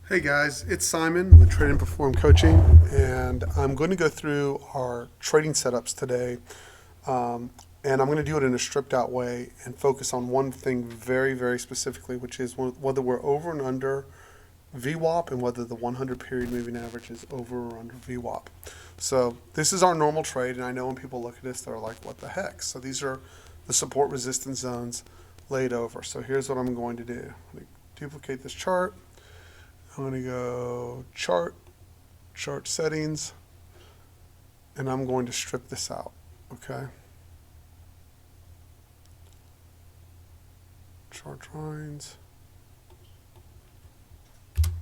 Hey guys, it's Simon with TRADEnPERFORM Coaching, and I'm going to go through our trading setups today. And I'm going to do it in a stripped out way and focus on one thing very, very specifically, which is whether we're over and under vwap and whether the 100 period moving average is over or under vwap. So this is our normal trade, and I know when people look at this, they're like, what the heck? So these are the support resistance zones laid over. So here's what I'm going to do. I'm going to duplicate this chart. I'm going to go chart settings, and I'm going to strip this out, okay? Chart drawings,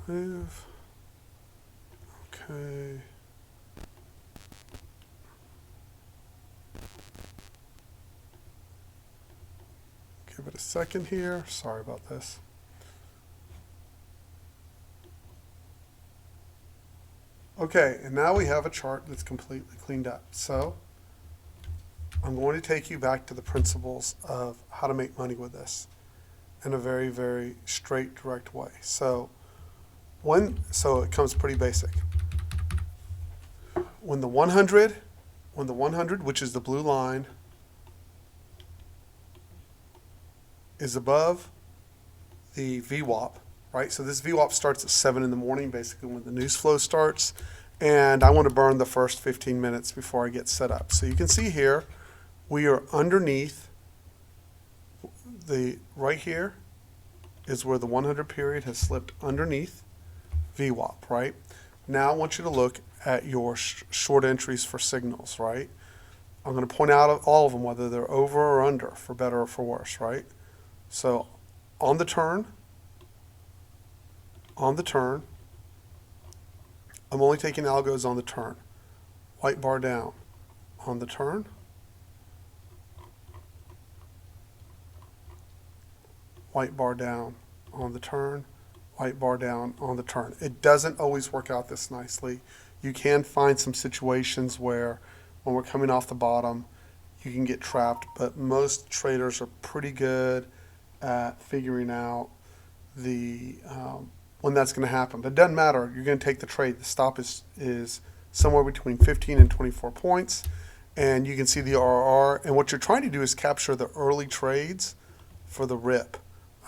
move, okay. Give it a second here, sorry about this. Okay, and now we have a chart that's completely cleaned up. So I'm going to take you back to the principles of how to make money with this in a very, very straight, direct way. So it comes pretty basic. When the 100, which is the blue line, is above the VWAP, right? So this VWAP starts at 7 in the morning, basically when the news flow starts. And I want to burn the first 15 minutes before I get set up. So you can see here, we are underneath right here is where the 100 period has slipped underneath VWAP, right? Now I want you to look at your short entries for signals, right? I'm going to point out all of them, whether they're over or under, for better or for worse, right? So on the turn, I'm only taking algos on the turn. White bar down on the turn. White bar down on the turn. White bar down on the turn. It doesn't always work out this nicely. You can find some situations where when we're coming off the bottom, you can get trapped, but most traders are pretty good at figuring out when that's going to happen. But it doesn't matter. You're going to take the trade. The stop is somewhere between 15 and 24 points. And you can see the RR. And what you're trying to do is capture the early trades for the rip.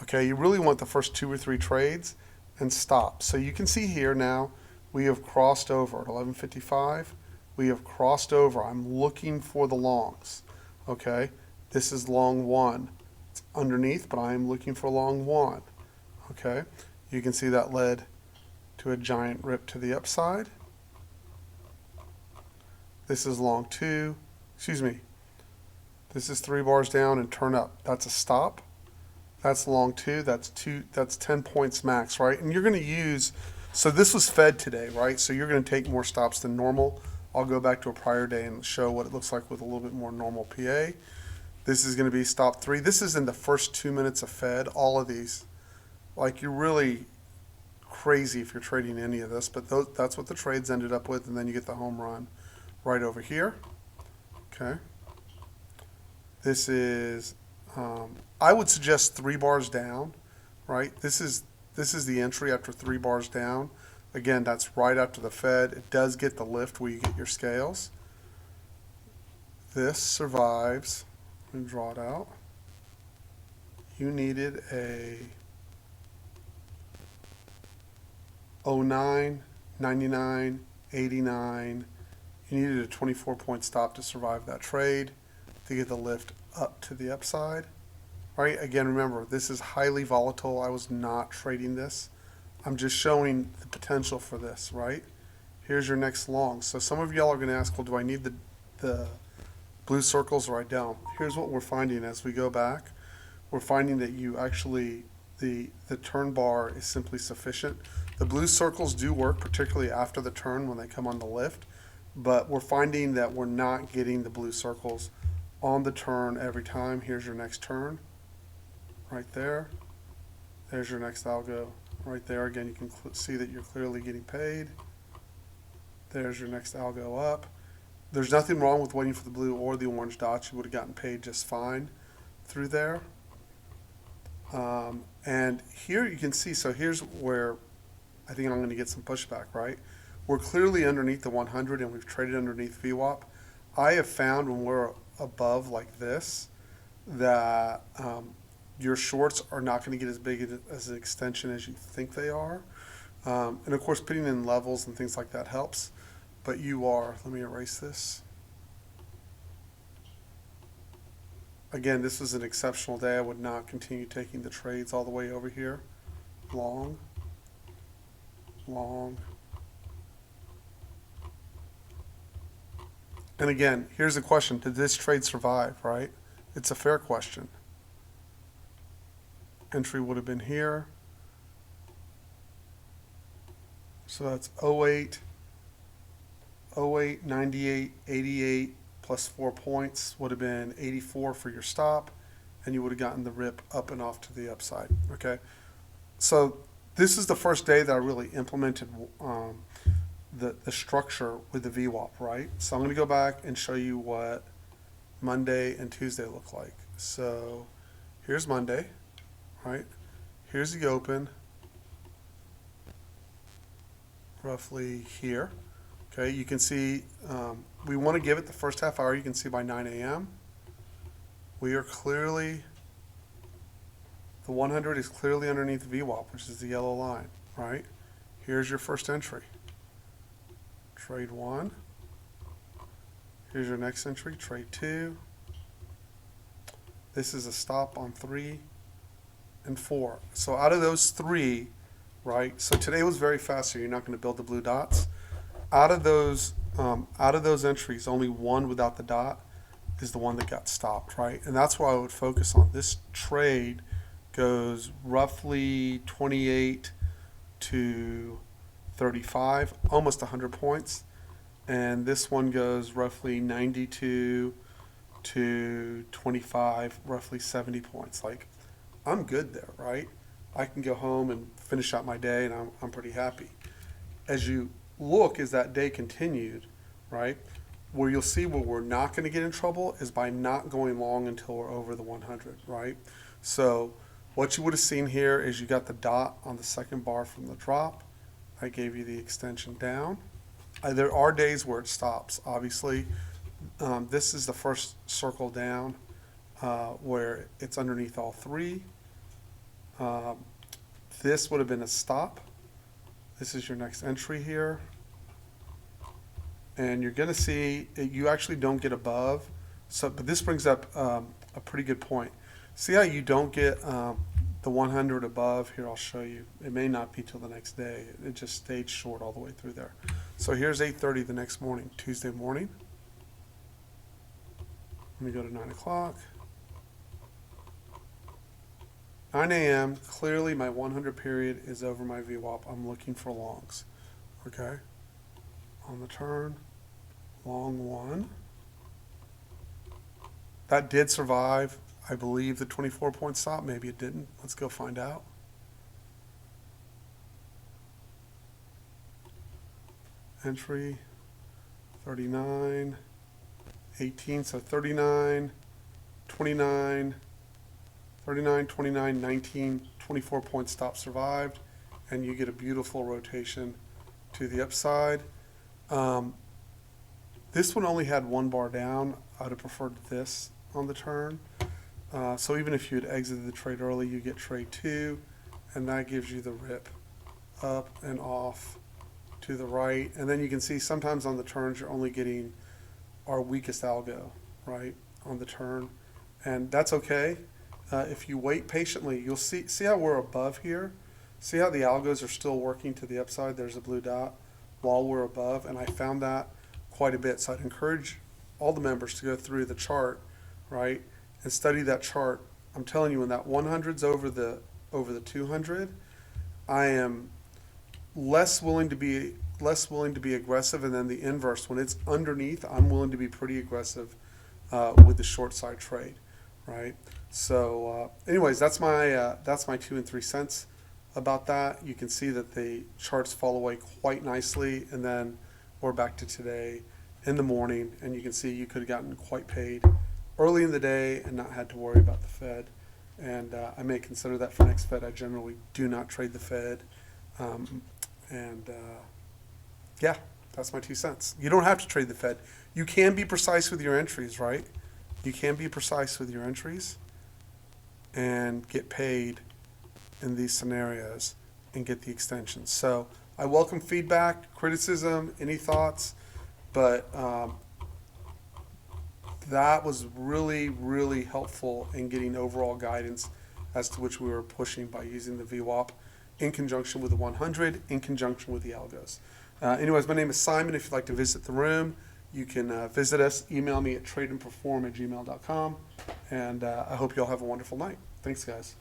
Okay, you really want the first 2 or 3 trades and stop. So you can see here now we have crossed over at 11:55. We have crossed over. I'm looking for the longs. Okay, this is long 1. It's underneath, but I am looking for long 1. Okay, you can see that led to a giant rip to the upside. This is long 2. Excuse me. This is 3 bars down and turn up. That's a stop. That's long 2. That's 10 points max, right? And you're going to use, so this was fed today, right? So you're going to take more stops than normal. I'll go back to a prior day and show what it looks like with a little bit more normal PA. This is going to be stop 3. This is in the first 2 minutes of fed. All of these, like, you're really crazy if you're trading any of this, but that's what the trades ended up with, and then you get the home run right over here. Okay. This is, I would suggest 3 bars down, right? This is the entry after 3 bars down. Again, that's right after the Fed. It does get the lift where you get your scales. This survives. Let me draw it out. You needed a 09, 99, 89. You needed a 24-point stop to survive that trade to get the lift up to the upside. Right? Again, remember, this is highly volatile. I was not trading this. I'm just showing the potential for this, right? Here's your next long. So some of y'all are going to ask, well, do I need the blue circles or I don't? Here's what we're finding as we go back. We're finding that you actually, the turn bar is simply sufficient. The blue circles do work, particularly after the turn when they come on the lift, but we're finding that we're not getting the blue circles on the turn every time. Here's your next turn right there. There's your next algo right there. Again, you can see that you're clearly getting paid. There's your next algo up. There's nothing wrong with waiting for the blue or the orange dots. You would have gotten paid just fine through there. And here you can see, so here's where I think I'm going to get some pushback, right? We're clearly underneath the 100 and we've traded underneath VWAP. I have found when we're above like this that your shorts are not going to get as big as an extension as you think they are. And of course, putting in levels and things like that helps. But you are, let me erase this. Again, this is an exceptional day. I would not continue taking the trades all the way over here. Long, long. And again, here's the question. Did this trade survive, right? It's a fair question. Entry would have been here. So that's 08, 08, 98, 88, plus 4 points would have been 84 for your stop, and you would have gotten the rip up and off to the upside, okay? So this is the first day that I really implemented the structure with the VWAP, right? So I'm going to go back and show you what Monday and Tuesday look like. So here's Monday, right? Here's the open, roughly here. Okay, you can see we want to give it the first half hour. You can see by 9 a.m. we are clearly, the 100 is clearly underneath the VWAP, which is the yellow line, right? Here's your first entry. Trade 1. Here's your next entry, trade 2. This is a stop on 3 and 4. So out of those 3, right? So today was very fast, so you're not going to build the blue dots. Out of those entries, only one without the dot is the one that got stopped, right? And that's why I would focus on. This trade goes roughly 28 to 35, almost 100 points. And this one goes roughly 92 to 25, roughly 70 points. Like, I'm good there, right? I can go home and finish out my day, and I'm pretty happy. As you look, as that day continued, right, where you'll see where we're not going to get in trouble is by not going long until we're over the 100, right? So what you would have seen here is you got the dot on the second bar from the drop. I gave you the extension down. There are days where it stops, obviously. This is the first circle down where it's underneath all 3. This would have been a stop. This is your next entry here. And you're going to see you actually don't get above. So, but this brings up a pretty good point. See how you don't get the 100 above? Here, I'll show you. It may not be till the next day. It just stayed short all the way through there. So here's 8:30 the next morning, Tuesday morning. Let me go to 9 o'clock. 9 a.m., clearly my 100 period is over my VWAP. I'm looking for longs, okay? On the turn, long 1. That did survive, I believe, the 24-point stop. Maybe it didn't. Let's go find out. Entry, 39, 18, so 39, 29, 39, 29, 19, 24-point stop survived, and you get a beautiful rotation to the upside. This one only had 1 bar down. I would have preferred this on the turn. So even if you had exited the trade early, you get trade 2, and that gives you the rip up and off to the right. And then you can see sometimes on the turns you're only getting our weakest algo, right, on the turn. And that's okay. If you wait patiently, you'll see how we're above here. See how the algos are still working to the upside. There's a blue dot while we're above, and I found that quite a bit. So I'd encourage all the members to go through the chart, right, and study that chart. I'm telling you, when that 100's over the 200, I am less willing to be aggressive, and then the inverse, when it's underneath, I'm willing to be pretty aggressive with the short side trade, right? So anyways, that's my 2 and 3 cents about that. You can see that the charts fall away quite nicely, and then we're back to today in the morning, and you can see you could have gotten quite paid early in the day and not had to worry about the Fed. And I may consider that for next Fed. I generally do not trade the Fed. And yeah, that's my 2 cents. You don't have to trade the Fed. You can be precise with your entries, right? You can be precise with your entries and get paid in these scenarios and get the extensions. So I welcome feedback, criticism, any thoughts, but that was really, really helpful in getting overall guidance as to which we were pushing by using the vwap in conjunction with the 100, in conjunction with the algos. Anyways, my name is Simon. If you'd like to visit the room, you can visit us. Email me at TRADEnPERFORM@gmail.com. And I hope you all have a wonderful night. Thanks, guys.